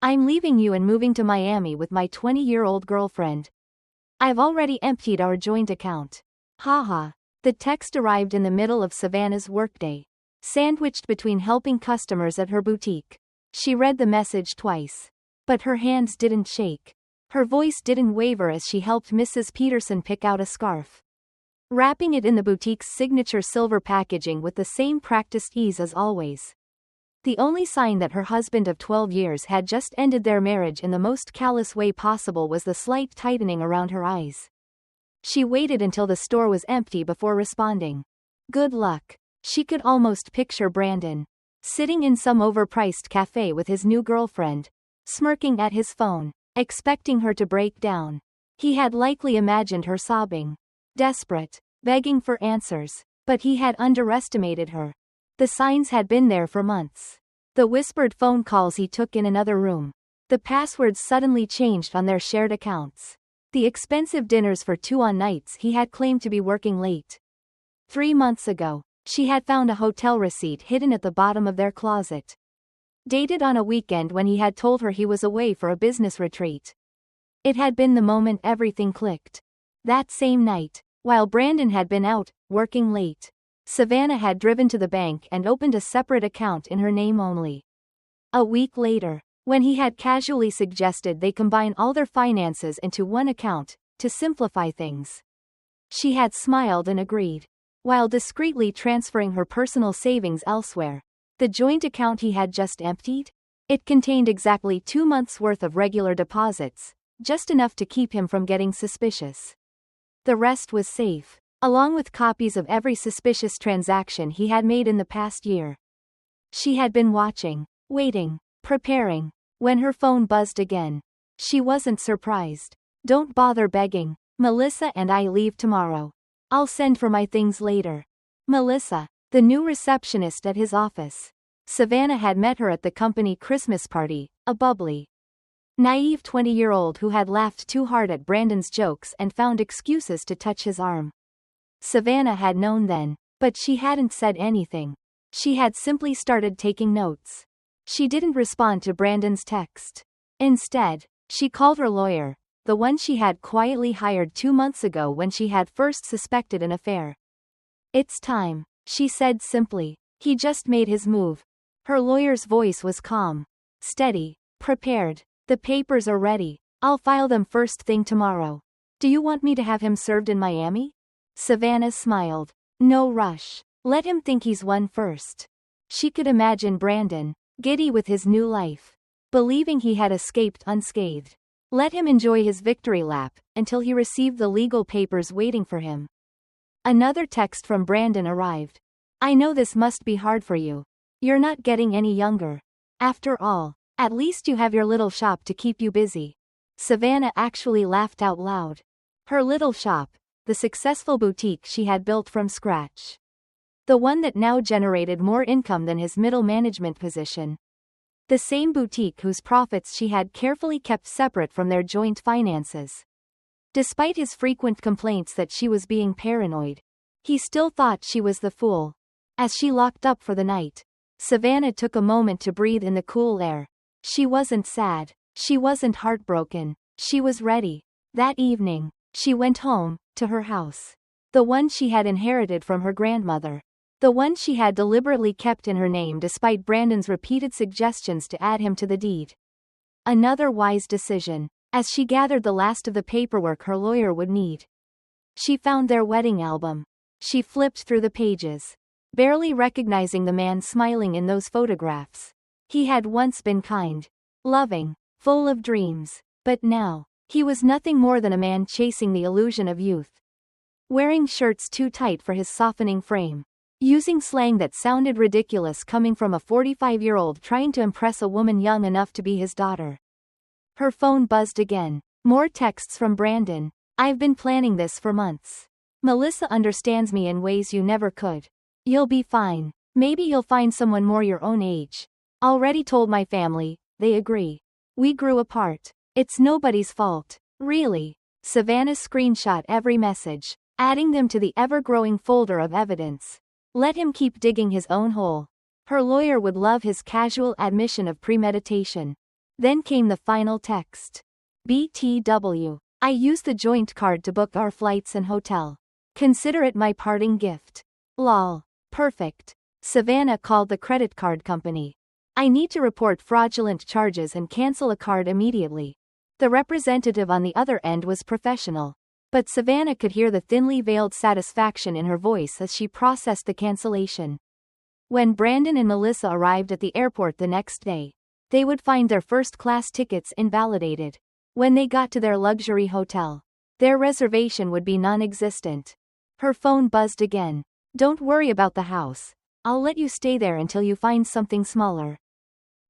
I'm leaving you and moving to Miami with my 20-year-old girlfriend. I've already emptied our joint account. Haha. The text arrived in the middle of Savannah's workday, sandwiched between helping customers at her boutique. She read the message twice. But her hands didn't shake. Her voice didn't waver as she helped Mrs. Peterson pick out a scarf, wrapping it in the boutique's signature silver packaging with the same practiced ease as always. The only sign that her husband of 12 years had just ended their marriage in the most callous way possible was the slight tightening around her eyes. She waited until the store was empty before responding. Good luck. She could almost picture Brandon, sitting in some overpriced cafe with his new girlfriend, smirking at his phone, expecting her to break down. He had likely imagined her sobbing, desperate, begging for answers, but he had underestimated her. The signs had been there for months. The whispered phone calls he took in another room. The passwords suddenly changed on their shared accounts. The expensive dinners for two on nights he had claimed to be working late. 3 months ago, she had found a hotel receipt hidden at the bottom of their closet, dated on a weekend when he had told her he was away for a business retreat. It had been the moment everything clicked. That same night, while Brandon had been out, working late, Savannah had driven to the bank and opened a separate account in her name only. A week later, when he had casually suggested they combine all their finances into one account, to simplify things, she had smiled and agreed, while discreetly transferring her personal savings elsewhere. The joint account he had just emptied? It contained exactly 2 months' worth of regular deposits, just enough to keep him from getting suspicious. The rest was safe, along with copies of every suspicious transaction he had made in the past year. She had been watching, waiting, preparing. When her phone buzzed again, she wasn't surprised. Don't bother begging. Melissa and I leave tomorrow. I'll send for my things later. Melissa, the new receptionist at his office. Savannah had met her at the company Christmas party, a bubbly, naive 20-year-old who had laughed too hard at Brandon's jokes and found excuses to touch his arm. Savannah had known then, but she hadn't said anything. She had simply started taking notes. She didn't respond to Brandon's text. Instead, she called her lawyer, the one she had quietly hired 2 months ago when she had first suspected an affair. It's time, she said simply. He just made his move. Her lawyer's voice was calm, steady, prepared. The papers are ready. I'll file them first thing tomorrow. Do you want me to have him served in Miami? Savannah smiled. No rush. Let him think he's won first. She could imagine Brandon, giddy with his new life, believing he had escaped unscathed. Let him enjoy his victory lap, until he received the legal papers waiting for him. Another text from Brandon arrived. I know this must be hard for you. You're not getting any younger. After all, at least you have your little shop to keep you busy. Savannah actually laughed out loud. Her little shop, the successful boutique she had built from scratch. The one that now generated more income than his middle management position. The same boutique whose profits she had carefully kept separate from their joint finances. Despite his frequent complaints that she was being paranoid, he still thought she was the fool. As she locked up for the night, Savannah took a moment to breathe in the cool air. She wasn't sad. She wasn't heartbroken. She was ready. That evening, she went home, to her house. The one she had inherited from her grandmother. The one she had deliberately kept in her name despite Brandon's repeated suggestions to add him to the deed. Another wise decision, as she gathered the last of the paperwork her lawyer would need. She found their wedding album. She flipped through the pages, barely recognizing the man smiling in those photographs. He had once been kind, loving, full of dreams, but now, he was nothing more than a man chasing the illusion of youth. Wearing shirts too tight for his softening frame. Using slang that sounded ridiculous coming from a 45-year-old trying to impress a woman young enough to be his daughter. Her phone buzzed again. More texts from Brandon. I've been planning this for months. Melissa understands me in ways you never could. You'll be fine. Maybe you'll find someone more your own age. Already told my family, they agree. We grew apart. It's nobody's fault. Really. Savannah screenshot every message, adding them to the ever-growing folder of evidence. Let him keep digging his own hole. Her lawyer would love his casual admission of premeditation. Then came the final text. BTW. I use the joint card to book our flights and hotel. Consider it my parting gift. Lol. Perfect. Savannah called the credit card company. I need to report fraudulent charges and cancel a card immediately. The representative on the other end was professional, but Savannah could hear the thinly veiled satisfaction in her voice as she processed the cancellation. When Brandon and Melissa arrived at the airport the next day, they would find their first-class tickets invalidated. When they got to their luxury hotel, their reservation would be non-existent. Her phone buzzed again. Don't worry about the house. I'll let you stay there until you find something smaller.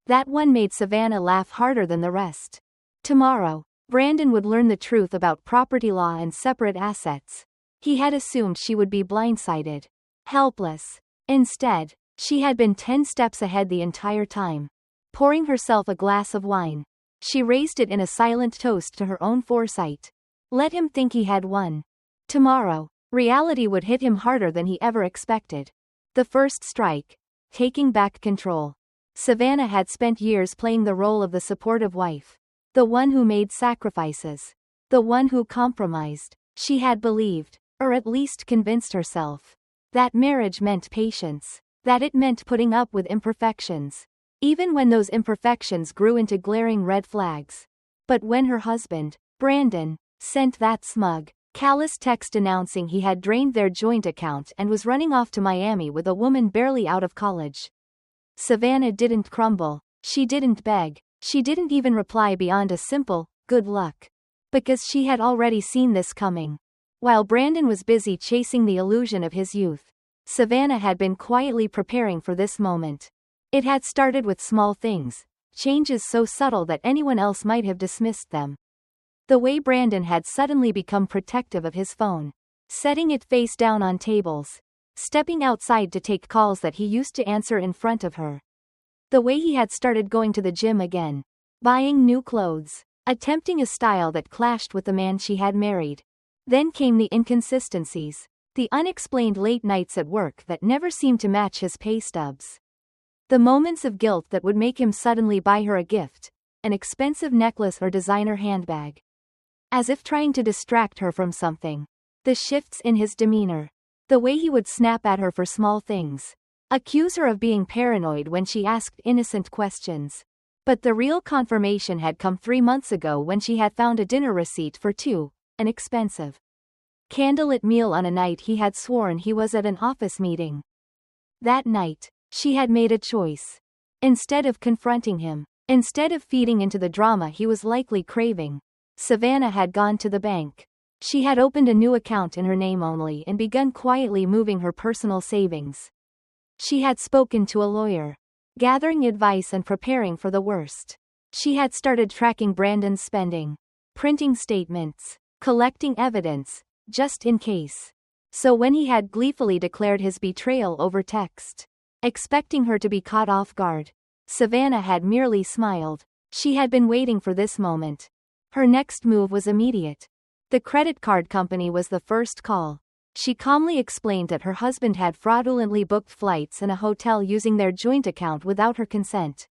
That one made Savannah laugh harder than the rest. Tomorrow, Brandon would learn the truth about property law and separate assets. He had assumed she would be blindsided, helpless. Instead, she had been 10 steps ahead the entire time. Pouring herself a glass of wine, she raised it in a silent toast to her own foresight. Let him think he had won. Tomorrow, reality would hit him harder than he ever expected. The first strike. Taking back control. Savannah had spent years playing the role of the supportive wife. The one who made sacrifices. The one who compromised. She had believed, or at least convinced herself, that marriage meant patience. That it meant putting up with imperfections. Even when those imperfections grew into glaring red flags. But when her husband, Brandon, sent that smug, callous text announcing he had drained their joint account and was running off to Miami with a woman barely out of college, Savannah didn't crumble. She didn't beg. She didn't even reply beyond a simple, good luck. Because she had already seen this coming. While Brandon was busy chasing the illusion of his youth, Savannah had been quietly preparing for this moment. It had started with small things, changes so subtle that anyone else might have dismissed them. The way Brandon had suddenly become protective of his phone, setting it face down on tables, stepping outside to take calls that he used to answer in front of her. The way he had started going to the gym again, buying new clothes, attempting a style that clashed with the man she had married. Then came the inconsistencies, the unexplained late nights at work that never seemed to match his pay stubs. The moments of guilt that would make him suddenly buy her a gift, an expensive necklace or designer handbag. As if trying to distract her from something. The shifts in his demeanor. The way he would snap at her for small things. Accuse her of being paranoid when she asked innocent questions. But the real confirmation had come 3 months ago when she had found a dinner receipt for two, an expensive candlelit meal on a night he had sworn he was at an office meeting. That night, she had made a choice. Instead of confronting him, instead of feeding into the drama he was likely craving, Savannah had gone to the bank. She had opened a new account in her name only and begun quietly moving her personal savings. She had spoken to a lawyer, gathering advice and preparing for the worst. She had started tracking Brandon's spending, printing statements, collecting evidence, just in case. So when he had gleefully declared his betrayal over text, expecting her to be caught off guard, Savannah had merely smiled. She had been waiting for this moment. Her next move was immediate. The credit card company was the first call. She calmly explained that her husband had fraudulently booked flights and a hotel using their joint account without her consent.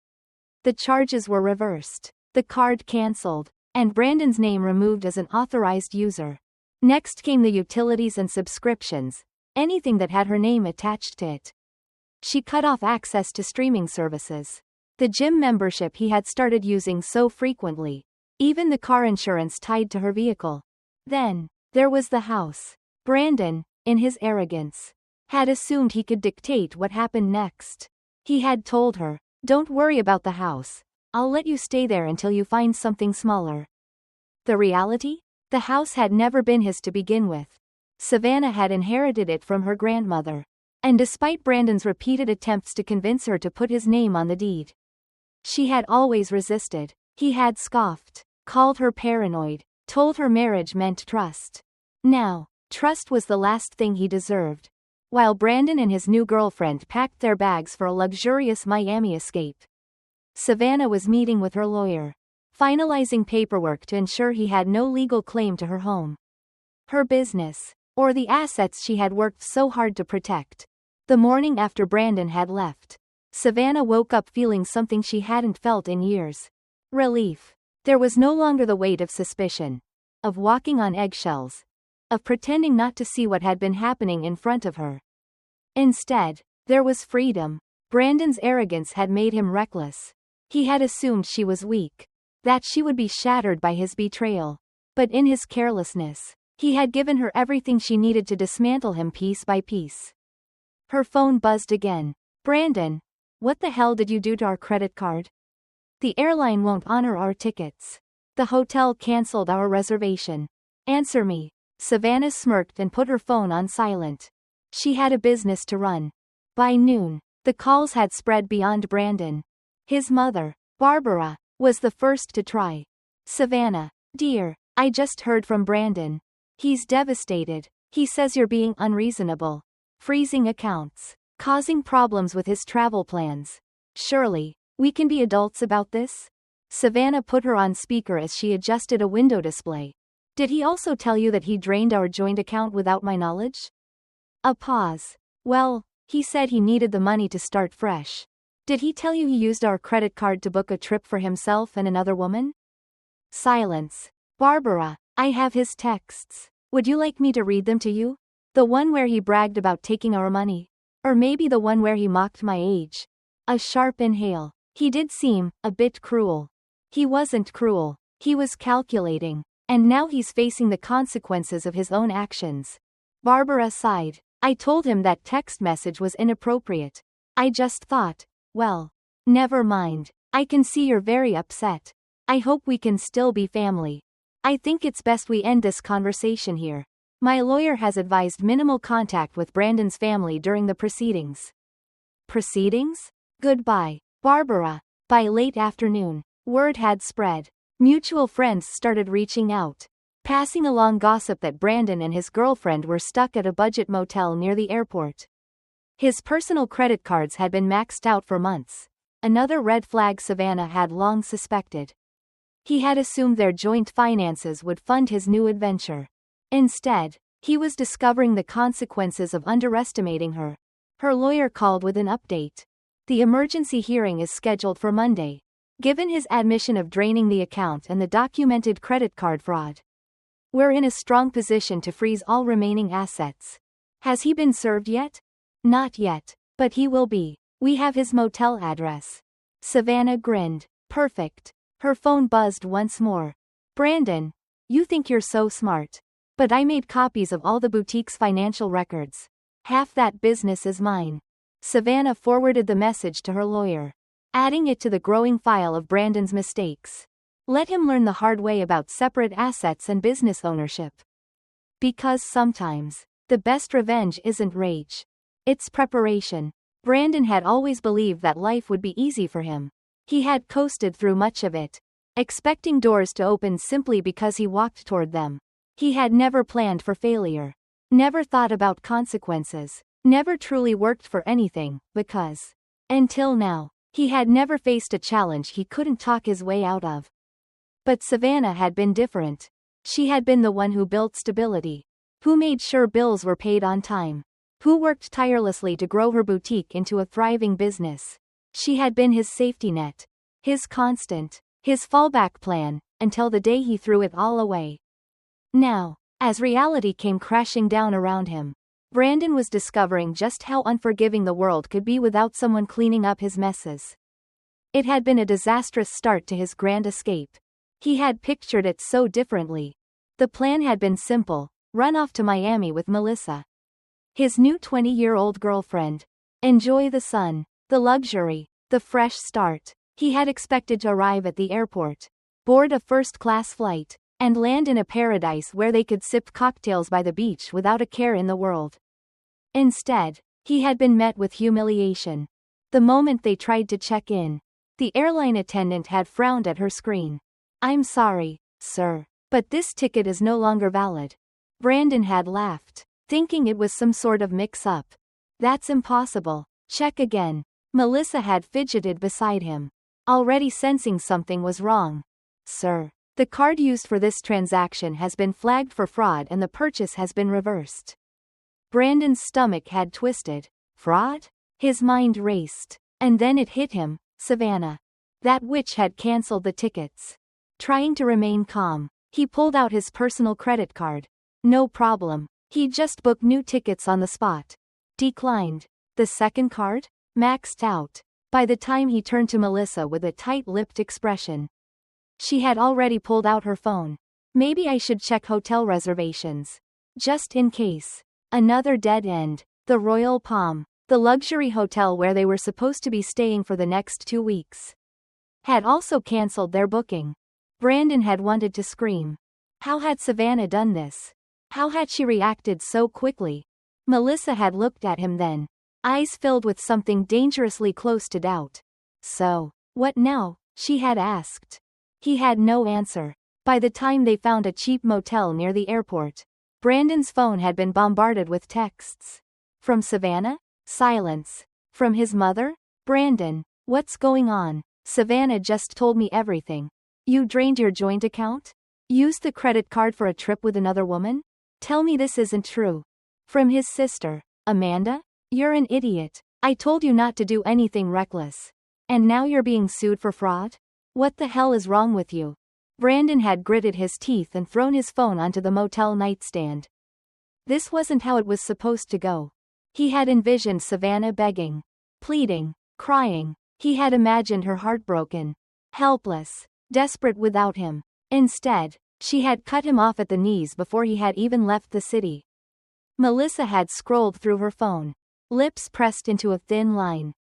The charges were reversed, the card cancelled, and Brandon's name removed as an authorized user. Next came the utilities and subscriptions, anything that had her name attached to it. She cut off access to streaming services, the gym membership he had started using so frequently, even the car insurance tied to her vehicle. Then, there was the house. Brandon, in his arrogance, had assumed he could dictate what happened next. He had told her, "Don't worry about the house. I'll let you stay there until you find something smaller." The reality? The house had never been his to begin with. Savannah had inherited it from her grandmother. And despite Brandon's repeated attempts to convince her to put his name on the deed, she had always resisted. He had scoffed, called her paranoid, told her marriage meant trust. Now, trust was the last thing he deserved. While Brandon and his new girlfriend packed their bags for a luxurious Miami escape, Savannah was meeting with her lawyer, finalizing paperwork to ensure he had no legal claim to her home, her business, or the assets she had worked so hard to protect. The morning after Brandon had left, Savannah woke up feeling something she hadn't felt in years. Relief. There was no longer the weight of suspicion, of walking on eggshells, of pretending not to see what had been happening in front of her. Instead, there was freedom. Brandon's arrogance had made him reckless. He had assumed she was weak, that she would be shattered by his betrayal. But in his carelessness, he had given her everything she needed to dismantle him piece by piece. Her phone buzzed again. Brandon, what the hell did you do to our credit card? The airline won't honor our tickets. The hotel canceled our reservation. Answer me. Savannah smirked and put her phone on silent. She had a business to run. By noon, the calls had spread beyond Brandon. His mother, Barbara, was the first to try. Savannah, dear, I just heard from Brandon. He's devastated. He says you're being unreasonable. Freezing accounts. Causing problems with his travel plans. Surely, we can be adults about this? Savannah put her on speaker as she adjusted a window display. Did he also tell you that he drained our joint account without my knowledge? A pause. Well, he said he needed the money to start fresh. Did he tell you he used our credit card to book a trip for himself and another woman? Silence. Barbara, I have his texts. Would you like me to read them to you? The one where he bragged about taking our money? Or maybe the one where he mocked my age? A sharp inhale. He did seem a bit cruel. He wasn't cruel. He was calculating. And now he's facing the consequences of his own actions. Barbara sighed. I told him that text message was inappropriate. I just thought, well, never mind. I can see you're very upset. I hope we can still be family. I think it's best we end this conversation here. My lawyer has advised minimal contact with Brandon's family during the proceedings. Proceedings? Goodbye, Barbara. By late afternoon, word had spread. Mutual friends started reaching out, passing along gossip that Brandon and his girlfriend were stuck at a budget motel near the airport. His personal credit cards had been maxed out for months, another red flag Savannah had long suspected. He had assumed their joint finances would fund his new adventure. Instead, he was discovering the consequences of underestimating her. Her lawyer called with an update. The emergency hearing is scheduled for Monday. Given his admission of draining the account and the documented credit card fraud, we're in a strong position to freeze all remaining assets. Has he been served yet? Not yet, but he will be. We have his motel address. Savannah grinned. Perfect. Her phone buzzed once more. Brandon, you think you're so smart. But I made copies of all the boutique's financial records. Half that business is mine. Savannah forwarded the message to her lawyer, adding it to the growing file of Brandon's mistakes. Let him learn the hard way about separate assets and business ownership. Because sometimes, the best revenge isn't rage. It's preparation. Brandon had always believed that life would be easy for him. He had coasted through much of it, expecting doors to open simply because he walked toward them. He had never planned for failure. Never thought about consequences. Never truly worked for anything, because, until now, he had never faced a challenge he couldn't talk his way out of. But Savannah had been different. She had been the one who built stability, who made sure bills were paid on time, who worked tirelessly to grow her boutique into a thriving business. She had been his safety net, his constant, his fallback plan, until the day he threw it all away. Now, as reality came crashing down around him, Brandon was discovering just how unforgiving the world could be without someone cleaning up his messes. It had been a disastrous start to his grand escape. He had pictured it so differently. The plan had been simple: run off to Miami with Melissa, his new 20-year-old girlfriend. Enjoy the sun, the luxury, the fresh start. He had expected to arrive at the airport, board a first-class flight, and land in a paradise where they could sip cocktails by the beach without a care in the world. Instead, he had been met with humiliation. The moment they tried to check in, the airline attendant had frowned at her screen. I'm sorry, sir, but this ticket is no longer valid. Brandon had laughed, thinking it was some sort of mix-up. That's impossible. Check again. Melissa had fidgeted beside him, already sensing something was wrong. Sir, the card used for this transaction has been flagged for fraud and the purchase has been reversed. Brandon's stomach had twisted. Fraud? His mind raced. And then it hit him. Savannah. That witch had cancelled the tickets. Trying to remain calm, he pulled out his personal credit card. No problem. He just booked new tickets on the spot. Declined. The second card? Maxed out. By the time he turned to Melissa with a tight-lipped expression, she had already pulled out her phone. Maybe I should check hotel reservations. Just in case. Another dead end. The Royal Palm, the luxury hotel where they were supposed to be staying for the next 2 weeks, had also cancelled their booking. Brandon had wanted to scream. How had Savannah done this? How had she reacted so quickly? Melissa had looked at him then, eyes filled with something dangerously close to doubt. So, what now? She had asked. He had no answer. By the time they found a cheap motel near the airport, Brandon's phone had been bombarded with texts. From Savannah? Silence. From his mother? Brandon, what's going on? Savannah just told me everything. You drained your joint account? Used the credit card for a trip with another woman? Tell me this isn't true. From his sister, Amanda? You're an idiot. I told you not to do anything reckless. And now you're being sued for fraud? What the hell is wrong with you? Brandon had gritted his teeth and thrown his phone onto the motel nightstand. This wasn't how it was supposed to go. He had envisioned Savannah begging, pleading, crying. He had imagined her heartbroken, helpless, desperate without him. Instead, she had cut him off at the knees before he had even left the city. Melissa had scrolled through her phone, lips pressed into a thin line.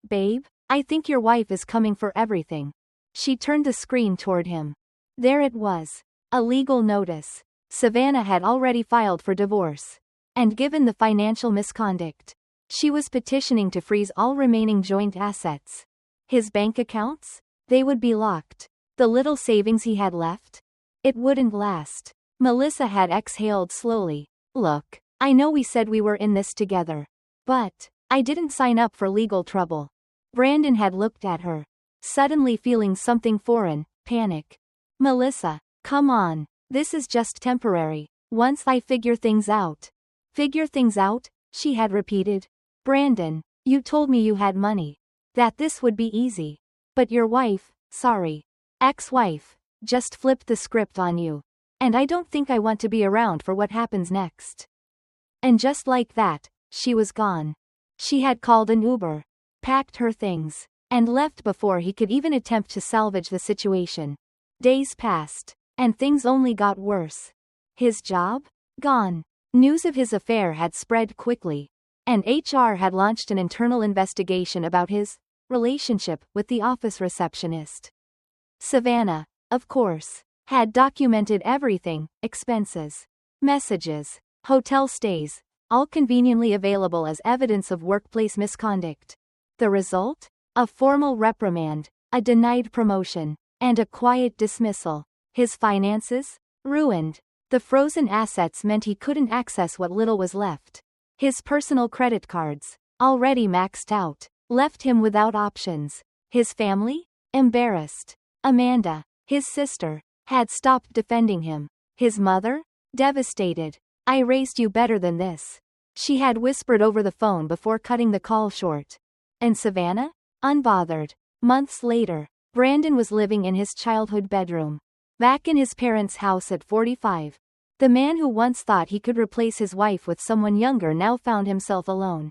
Babe, I think your wife is coming for everything. She turned the screen toward him. There it was. A legal notice. Savannah had already filed for divorce. And given the financial misconduct, she was petitioning to freeze all remaining joint assets. His bank accounts? They would be locked. The little savings he had left? It wouldn't last. Melissa had exhaled slowly. Look, I know we said we were in this together. But I didn't sign up for legal trouble. Brandon had looked at her, suddenly feeling something foreign, panic. Melissa, come on. This is just temporary. Once I figure things out. Figure things out? She had repeated. Brandon, you told me you had money. That this would be easy. But your wife, sorry, ex-wife, just flipped the script on you. And I don't think I want to be around for what happens next. And just like that, she was gone. She had called an Uber, packed her things, and left before he could even attempt to salvage the situation. Days passed, and things only got worse. His job? Gone. News of his affair had spread quickly, and HR had launched an internal investigation about his relationship with the office receptionist. Savannah, of course, had documented everything, expenses, messages, hotel stays, all conveniently available as evidence of workplace misconduct. The result? A formal reprimand, a denied promotion, and a quiet dismissal. His finances? Ruined. The frozen assets meant he couldn't access what little was left. His personal credit cards, already maxed out, left him without options. His family? Embarrassed. Amanda, his sister, had stopped defending him. His mother? Devastated. I raised you better than this. She had whispered over the phone before cutting the call short. And Savannah? Unbothered. Months later, Brandon was living in his childhood bedroom, back in his parents' house at 45. The man who once thought he could replace his wife with someone younger now found himself alone,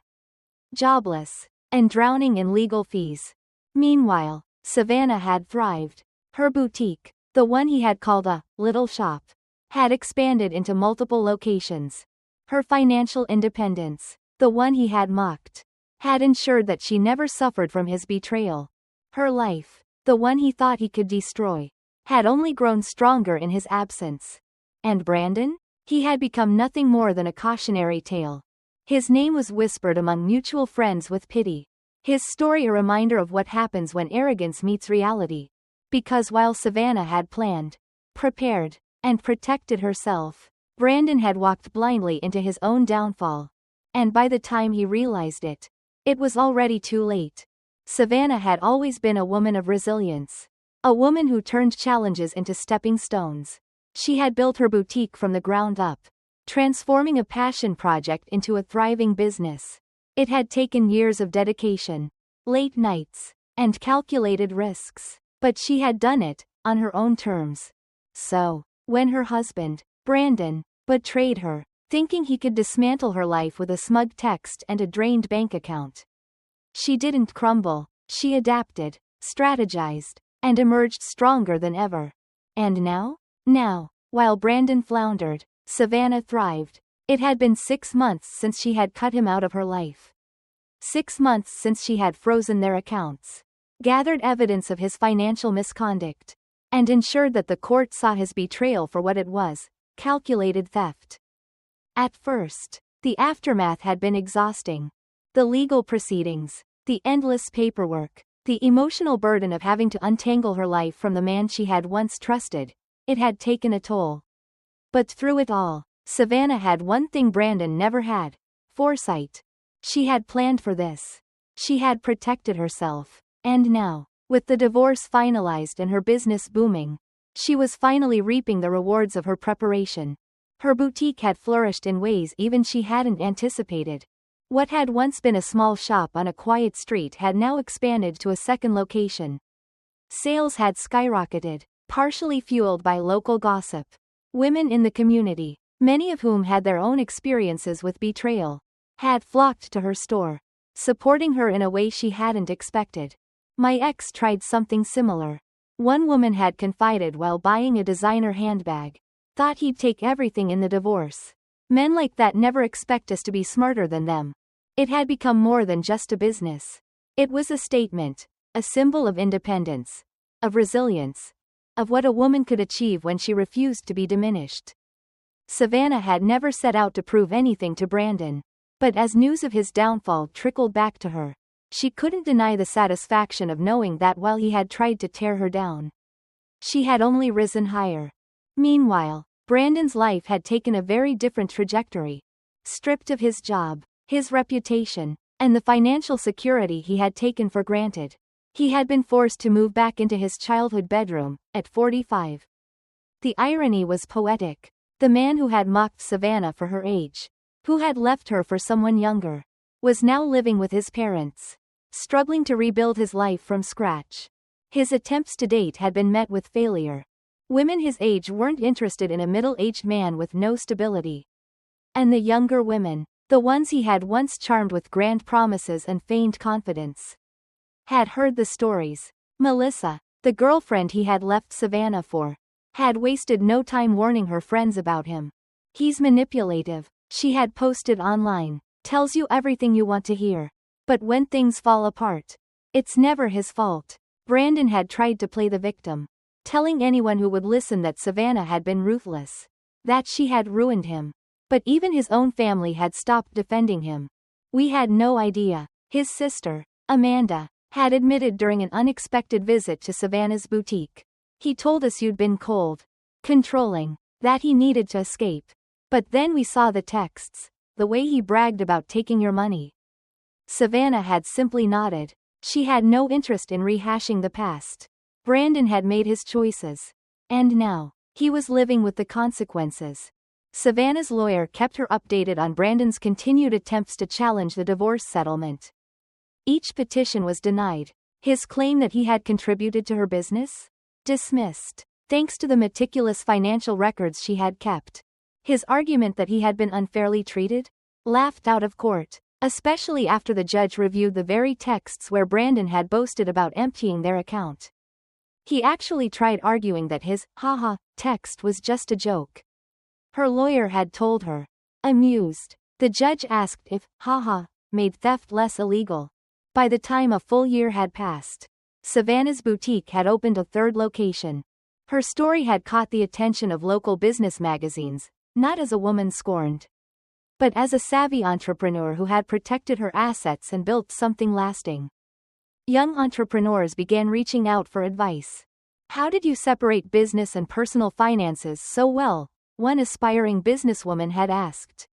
jobless, and drowning in legal fees. Meanwhile, Savannah had thrived. Her boutique, the one he had called a little shop, had expanded into multiple locations. Her financial independence, the one he had mocked, had ensured that she never suffered from his betrayal. Her life, the one he thought he could destroy, had only grown stronger in his absence. And Brandon? He had become nothing more than a cautionary tale. His name was whispered among mutual friends with pity. His story a reminder of what happens when arrogance meets reality. Because while Savannah had planned, prepared, and protected herself, Brandon had walked blindly into his own downfall. And by the time he realized it, it was already too late. Savannah had always been a woman of resilience. A woman who turned challenges into stepping stones. She had built her boutique from the ground up, transforming a passion project into a thriving business. It had taken years of dedication, late nights, and calculated risks. But she had done it on her own terms. So, when her husband, Brandon, betrayed her, thinking he could dismantle her life with a smug text and a drained bank account, she didn't crumble. She adapted, strategized, and emerged stronger than ever. And now? Now, while Brandon floundered, Savannah thrived. It had been 6 months since she had cut him out of her life. 6 months since she had frozen their accounts, gathered evidence of his financial misconduct, and ensured that the court saw his betrayal for what it was, calculated theft. At first, the aftermath had been exhausting. The legal proceedings, the endless paperwork, the emotional burden of having to untangle her life from the man she had once trusted, it had taken a toll. But through it all, Savannah had one thing Brandon never had: foresight. She had planned for this. She had protected herself. And now, with the divorce finalized and her business booming, she was finally reaping the rewards of her preparation. Her boutique had flourished in ways even she hadn't anticipated. What had once been a small shop on a quiet street had now expanded to a second location. Sales had skyrocketed, partially fueled by local gossip. Women in the community, many of whom had their own experiences with betrayal, had flocked to her store, supporting her in a way she hadn't expected. "My ex tried something similar," one woman had confided while buying a designer handbag. "Thought he'd take everything in the divorce. Men like that never expect us to be smarter than them." It had become more than just a business. It was a statement, a symbol of independence, of resilience, of what a woman could achieve when she refused to be diminished. Savannah had never set out to prove anything to Brandon, but as news of his downfall trickled back to her, she couldn't deny the satisfaction of knowing that while he had tried to tear her down, she had only risen higher. Meanwhile, Brandon's life had taken a very different trajectory. Stripped of his job, his reputation, and the financial security he had taken for granted, he had been forced to move back into his childhood bedroom, at 45. The irony was poetic. The man who had mocked Savannah for her age, who had left her for someone younger, was now living with his parents, struggling to rebuild his life from scratch. His attempts to date had been met with failure. Women his age weren't interested in a middle-aged man with no stability. And the younger women, the ones he had once charmed with grand promises and feigned confidence, had heard the stories. Melissa, the girlfriend he had left Savannah for, had wasted no time warning her friends about him. "He's manipulative," she had posted online. "Tells you everything you want to hear. But when things fall apart, it's never his fault." Brandon had tried to play the victim, telling anyone who would listen that Savannah had been ruthless, that she had ruined him. But even his own family had stopped defending him. "We had no idea," his sister, Amanda, had admitted during an unexpected visit to Savannah's boutique. "He told us you'd been cold, controlling, that he needed to escape. But then we saw the texts, the way he bragged about taking your money." Savannah had simply nodded. She had no interest in rehashing the past. Brandon had made his choices. And now, he was living with the consequences. Savannah's lawyer kept her updated on Brandon's continued attempts to challenge the divorce settlement. Each petition was denied. His claim that he had contributed to her business? Dismissed, thanks to the meticulous financial records she had kept. His argument that he had been unfairly treated? Laughed out of court, especially after the judge reviewed the very texts where Brandon had boasted about emptying their account. He actually tried arguing that his "haha" text was just a joke. Her lawyer had told her. Amused, the judge asked if "haha" made theft less illegal. By the time a full year had passed, Savannah's boutique had opened a third location. Her story had caught the attention of local business magazines, not as a woman scorned, but as a savvy entrepreneur who had protected her assets and built something lasting. Young entrepreneurs began reaching out for advice. "How did you separate business and personal finances so well?" one aspiring businesswoman had asked.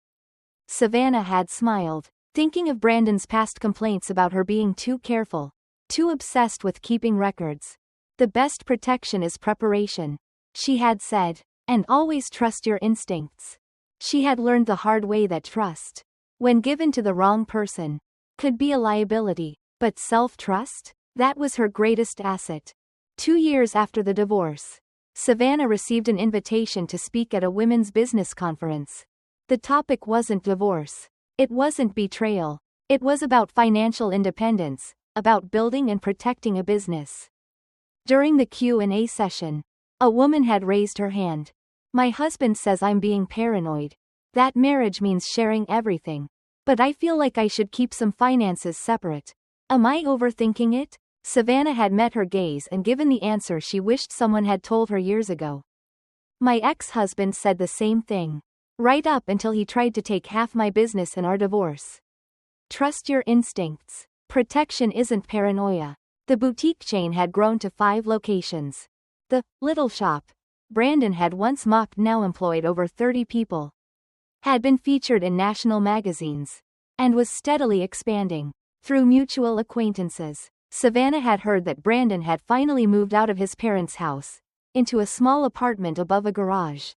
Savannah had smiled, thinking of Brandon's past complaints about her being too careful, too obsessed with keeping records. "The best protection is preparation," she had said, "and always trust your instincts." She had learned the hard way that trust, when given to the wrong person, could be a liability, but self-trust? That was her greatest asset. 2 years after the divorce, Savannah received an invitation to speak at a women's business conference. The topic wasn't divorce. It wasn't betrayal. It was about financial independence, about building and protecting a business. During the Q&A session, a woman had raised her hand. My husband says I'm being paranoid. That marriage means sharing everything. But I feel like I should keep some finances separate. Am I overthinking it? Savannah had met her gaze and given the answer she wished someone had told her years ago. My ex-husband said the same thing. Right up until he tried to take half my business in our divorce. Trust your instincts. Protection isn't paranoia. The boutique chain had grown to 5 locations. The little shop Brandon had once mocked now employed over 30 people. Had been featured in national magazines. And was steadily expanding. Through mutual acquaintances, Savannah had heard that Brandon had finally moved out of his parents' house, into a small apartment above a garage.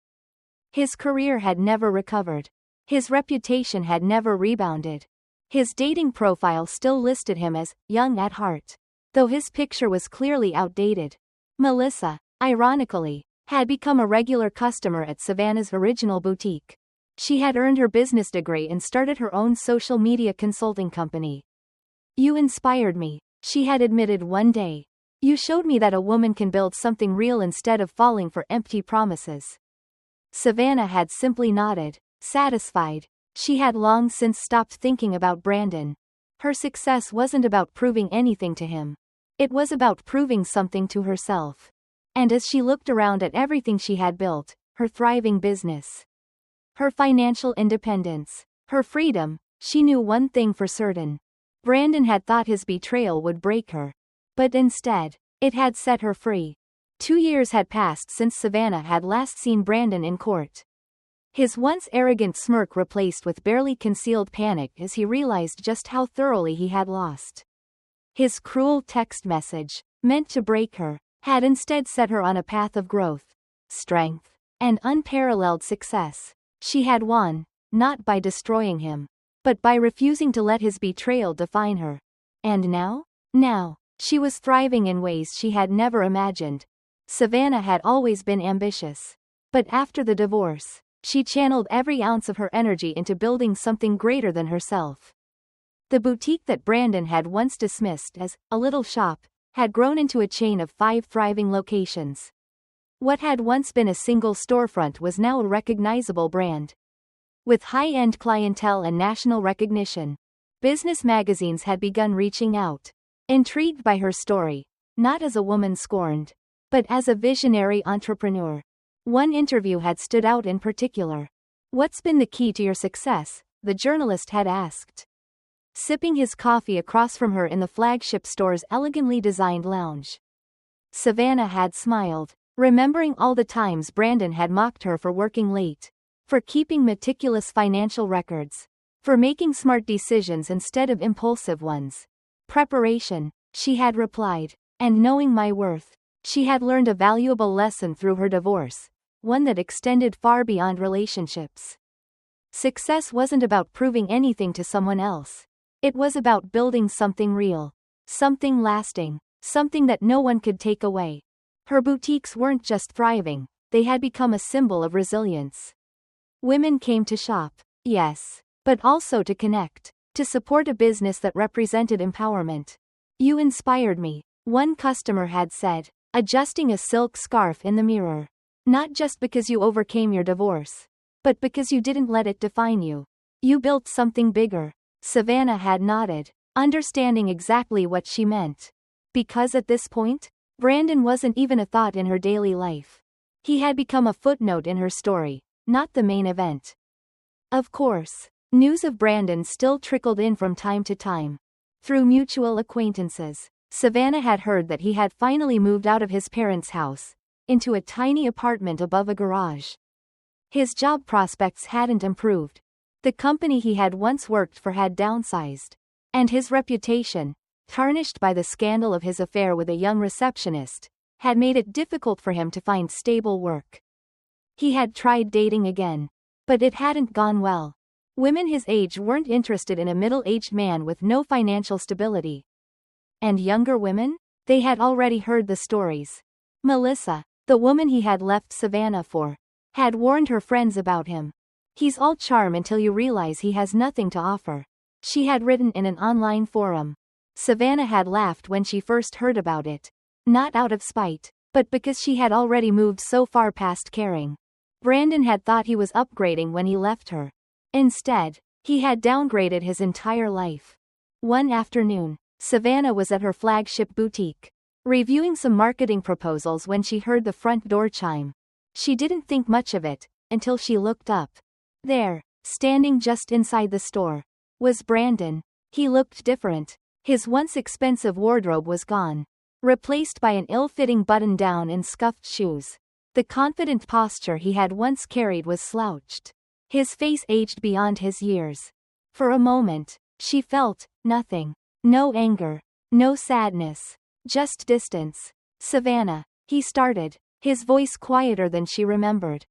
His career had never recovered. His reputation had never rebounded. His dating profile still listed him as young at heart, though his picture was clearly outdated. Melissa, ironically, had become a regular customer at Savannah's original boutique. She had earned her business degree and started her own social media consulting company. You inspired me, she had admitted one day. You showed me that a woman can build something real instead of falling for empty promises. Savannah had simply nodded, satisfied. She had long since stopped thinking about Brandon. Her success wasn't about proving anything to him. It was about proving something to herself. And as she looked around at everything she had built, her thriving business, her financial independence, her freedom, she knew one thing for certain. Brandon had thought his betrayal would break her. But instead, it had set her free. 2 years had passed since Savannah had last seen Brandon in court. His once arrogant smirk replaced with barely concealed panic as he realized just how thoroughly he had lost. His cruel text message, meant to break her, had instead set her on a path of growth, strength, and unparalleled success. She had won, not by destroying him, but by refusing to let his betrayal define her. And now? Now, she was thriving in ways she had never imagined. Savannah had always been ambitious. But after the divorce, she channeled every ounce of her energy into building something greater than herself. The boutique that Brandon had once dismissed as a little shop had grown into a chain of 5 thriving locations. What had once been a single storefront was now a recognizable brand. With high-end clientele and national recognition, business magazines had begun reaching out, intrigued by her story, not as a woman scorned, but as a visionary entrepreneur. One interview had stood out in particular. What's been the key to your success? The journalist had asked. Sipping his coffee across from her in the flagship store's elegantly designed lounge. Savannah had smiled, remembering all the times Brandon had mocked her for working late, for keeping meticulous financial records, for making smart decisions instead of impulsive ones. Preparation, she had replied, and knowing my worth. She had learned a valuable lesson through her divorce, one that extended far beyond relationships. Success wasn't about proving anything to someone else. It was about building something real, something lasting, something that no one could take away. Her boutiques weren't just thriving, they had become a symbol of resilience. Women came to shop, yes, but also to connect, to support a business that represented empowerment. You inspired me, one customer had said, adjusting a silk scarf in the mirror. Not just because you overcame your divorce, but because you didn't let it define you. You built something bigger. Savannah had nodded, understanding exactly what she meant. Because at this point, Brandon wasn't even a thought in her daily life. He had become a footnote in her story, not the main event. Of course, news of Brandon still trickled in from time to time. Through mutual acquaintances, Savannah had heard that he had finally moved out of his parents' house, into a tiny apartment above a garage. His job prospects hadn't improved. The company he had once worked for had downsized. And his reputation, tarnished by the scandal of his affair with a young receptionist, had made it difficult for him to find stable work. He had tried dating again, but it hadn't gone well. Women his age weren't interested in a middle-aged man with no financial stability. And younger women? They had already heard the stories. Melissa, the woman he had left Savannah for, had warned her friends about him. He's all charm until you realize he has nothing to offer. She had written in an online forum. Savannah had laughed when she first heard about it. Not out of spite, but because she had already moved so far past caring. Brandon had thought he was upgrading when he left her. Instead, he had downgraded his entire life. One afternoon, Savannah was at her flagship boutique, reviewing some marketing proposals when she heard the front door chime. She didn't think much of it, until she looked up. There, standing just inside the store, was Brandon. He looked different. His once expensive wardrobe was gone, replaced by an ill-fitting button-down and scuffed shoes. The confident posture he had once carried was slouched. His face aged beyond his years. For a moment, she felt nothing. No anger, no sadness, just distance. "Savannah," he started, his voice quieter than she remembered.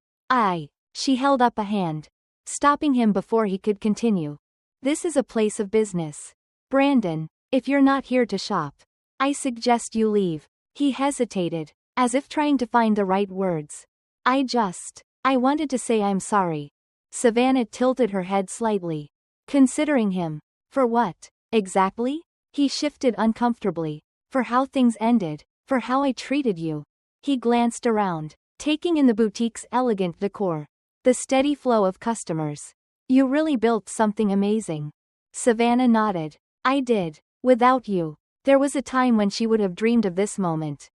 She held up a hand, stopping him before he could continue. "This is a place of business. Brandon, if you're not here to shop, I suggest you leave." He hesitated, as if trying to find the right words. I wanted to say I'm sorry." Savannah tilted her head slightly, considering him. "For what, exactly?" He shifted uncomfortably. "For how things ended, for how I treated you." He glanced around, taking in the boutique's elegant decor, the steady flow of customers. "You really built something amazing." Savannah nodded. "I did. Without you, there was a time when she would have dreamed of this moment.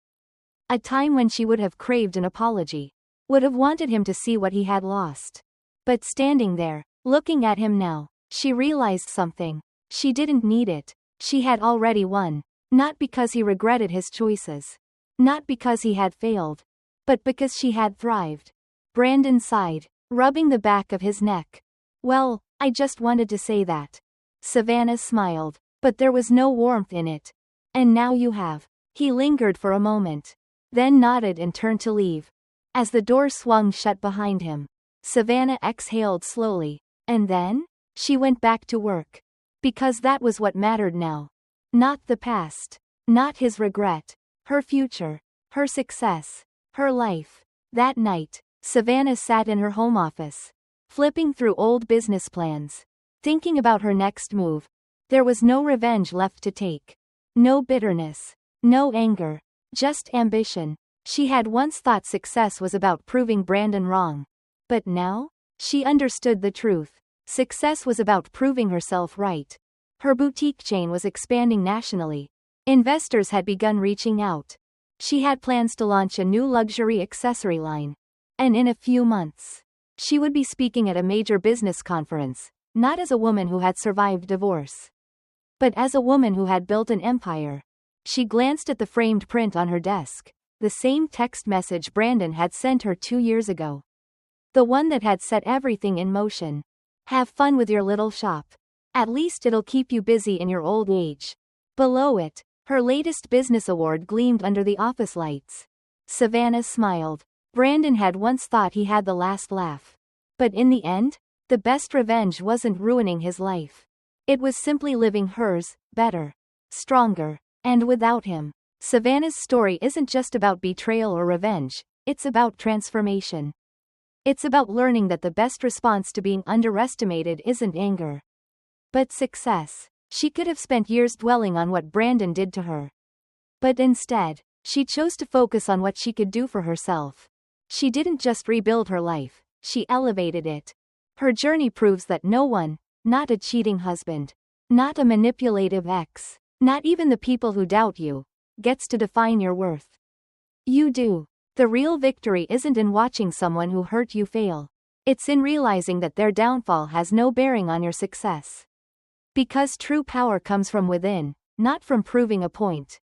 A time when she would have craved an apology, would have wanted him to see what he had lost. But standing there, looking at him now, she realized something. She didn't need it. She had already won. Not because he regretted his choices. Not because he had failed. But because she had thrived." Brandon sighed, rubbing the back of his neck. "Well, I just wanted to say that." Savannah smiled, but there was no warmth in it. "And now you have." He lingered for a moment, then nodded and turned to leave. As the door swung shut behind him, Savannah exhaled slowly, and then, she went back to work. Because that was what mattered now. Not the past. Not his regret. Her future. Her success. Her life. That night, Savannah sat in her home office, flipping through old business plans, thinking about her next move. There was no revenge left to take. No bitterness. No anger. Just ambition. She had once thought success was about proving Brandon wrong. But now, she understood the truth. Success was about proving herself right. Her boutique chain was expanding nationally. Investors had begun reaching out. She had plans to launch a new luxury accessory line. And in a few months, she would be speaking at a major business conference, not as a woman who had survived divorce, but as a woman who had built an empire. She glanced at the framed print on her desk, the same text message Brandon had sent her 2 years ago. The one that had set everything in motion. "Have fun with your little shop. At least it'll keep you busy in your old age." Below it, her latest business award gleamed under the office lights. Savannah smiled. Brandon had once thought he had the last laugh. But in the end, the best revenge wasn't ruining his life. It was simply living hers, better, stronger, and without him. Savannah's story isn't just about betrayal or revenge, it's about transformation. It's about learning that the best response to being underestimated isn't anger, but success. She could have spent years dwelling on what Brandon did to her. But instead, she chose to focus on what she could do for herself. She didn't just rebuild her life, she elevated it. Her journey proves that no one, not a cheating husband, not a manipulative ex, not even the people who doubt you, gets to define your worth. You do. The real victory isn't in watching someone who hurt you fail. It's in realizing that their downfall has no bearing on your success. Because true power comes from within, not from proving a point,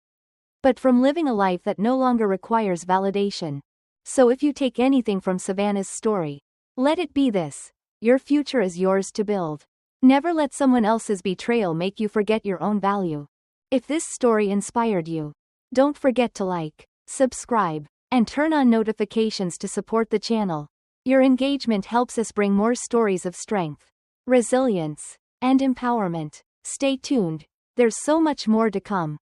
but from living a life that no longer requires validation. So if you take anything from Savannah's story, let it be this: your future is yours to build. Never let someone else's betrayal make you forget your own value. If this story inspired you, don't forget to like, subscribe, and turn on notifications to support the channel. Your engagement helps us bring more stories of strength, resilience, and empowerment. Stay tuned, there's so much more to come.